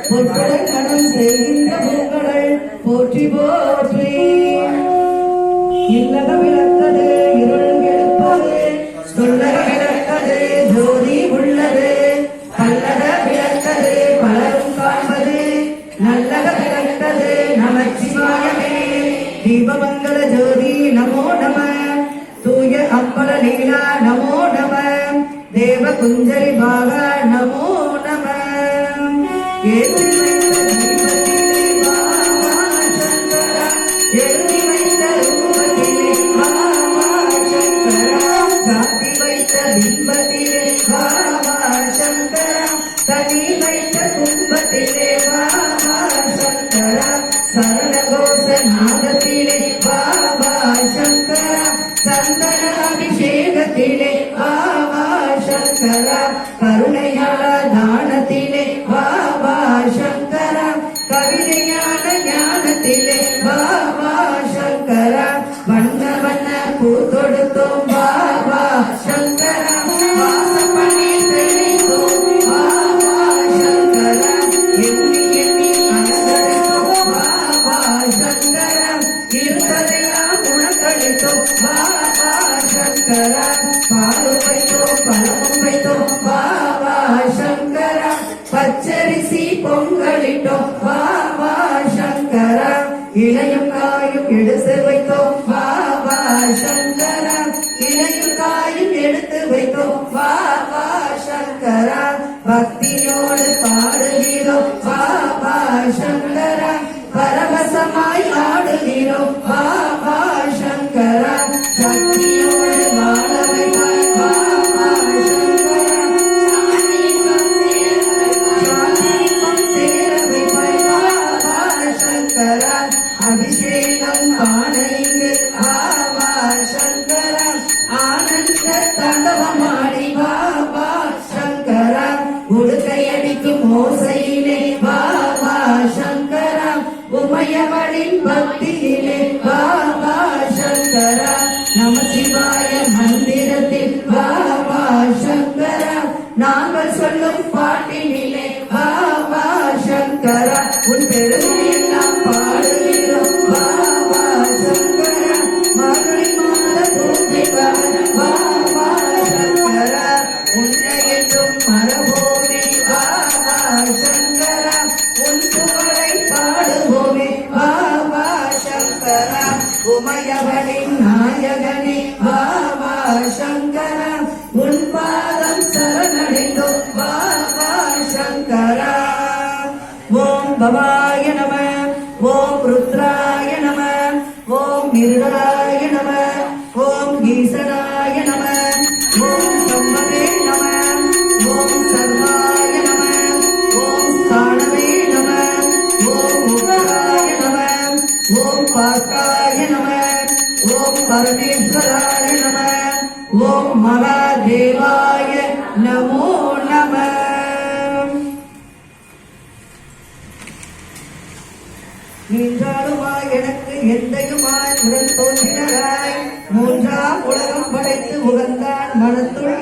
பொற்கடம் செய்கின்ற பூக்கள் போற்றி போற்றி. இல்லக விளக்கது இருள் கெடுப்பது சொல்லக விளக்கது ஜோதி உள்ளது. பல்லக விளக்கது பலரும் காண்பது நல்லக விளக்கது நமச்சிவாயமே. தீபமங்கல ஜோதி நமோ நம. தூய அப்பல லீலா நமோ நம. தேவ குஞ்சரி பாகா நமோ நம. சரணகோசநாதத்திலே பாபா சங்கர. சந்தனாபிஷேகத்திலே பாபா சங்கர. கருணையாள தானத்திலே பாபா சங்கர. கவிதையான ஞானத்திலே பாபா சங்கர. வண்ண வண்ண பூத்தொடுத்தோம் பாபா சங்கர. வாசப்பணி தெளித்தோம் பாபா சங்கர. எண்ணி எண்ணி அனந்தரித்தோம் பாபா சங்கர. இருப்பதையா உணக்களித்தோம் பாபா சங்கர. பாலும் வைத்தோம் பழமும் வைத்தோம் பாபா சங்கர. பச்சரிசி பொங்கலிட்டோம் பாபா சங்கர. இளையும் காயும் எடுத்து வைத்தோம் பாபா சங்கர. இளையும் காயும் எடுத்து வைத்தோம் பாபா சங்கர. பக்தியோடு பாடுகிறோம் பாபா சங்கர. பரவசமாய் ஆடுகிறோம் பாபா சங்கர. சக்தியோடு வாழ வைப்பாய் பாபா சங்கர. அபிஷேகம் காணைந்து பாபா சங்கர. ஆனந்த தாண்டவமாடி பாபா சங்கர. உடுக்கையடிக்கும் ஓசையிலே பாபா சங்கர. உமையவளின் பக்தியிலே பாபா சங்கர. நமசிவாய மந்திரத்தில் பாபா சங்கர. நாங்கள் சொல்லும் பாட்டினிலே பாபா சங்கர. உன் பெருமையெல்லாம் பாடுகிறோம் பாபா சங்கர. மறுபடி மாத பூஜைக்கான பாபா சங்கர. உன்னை என்றும் மரபோமே பாபா சங்கர. உன் புகழை பாடுவோமே பாபா சங்கர. உமையவளின் நாயகனே பாபா சங்கர. உன் பாதம் சரணடைந்தோம் பாபா சங்கர. ஓம் பவாய நம. ஓம் ருத்ராய நம. ஓம் மிருகலாய நம. ஓம் ஈசனாய நம. ஓம் சம்பவே நம. ஓம் சர்வாய நம. ஓம் ஸ்தானவே நம. ஓம் உக்ராய நம. ஓம் பாக்காய நம. ஓம் பரமேஸ்வராய நம. ஓம் மகாதேவாய நமோ நம. நின்றாலுமாய் எனக்கு எந்தையுமாய் உடன் தோன்றினராய். மூன்றாம் உலகம் படைத்து உகந்தான் மனத்துள்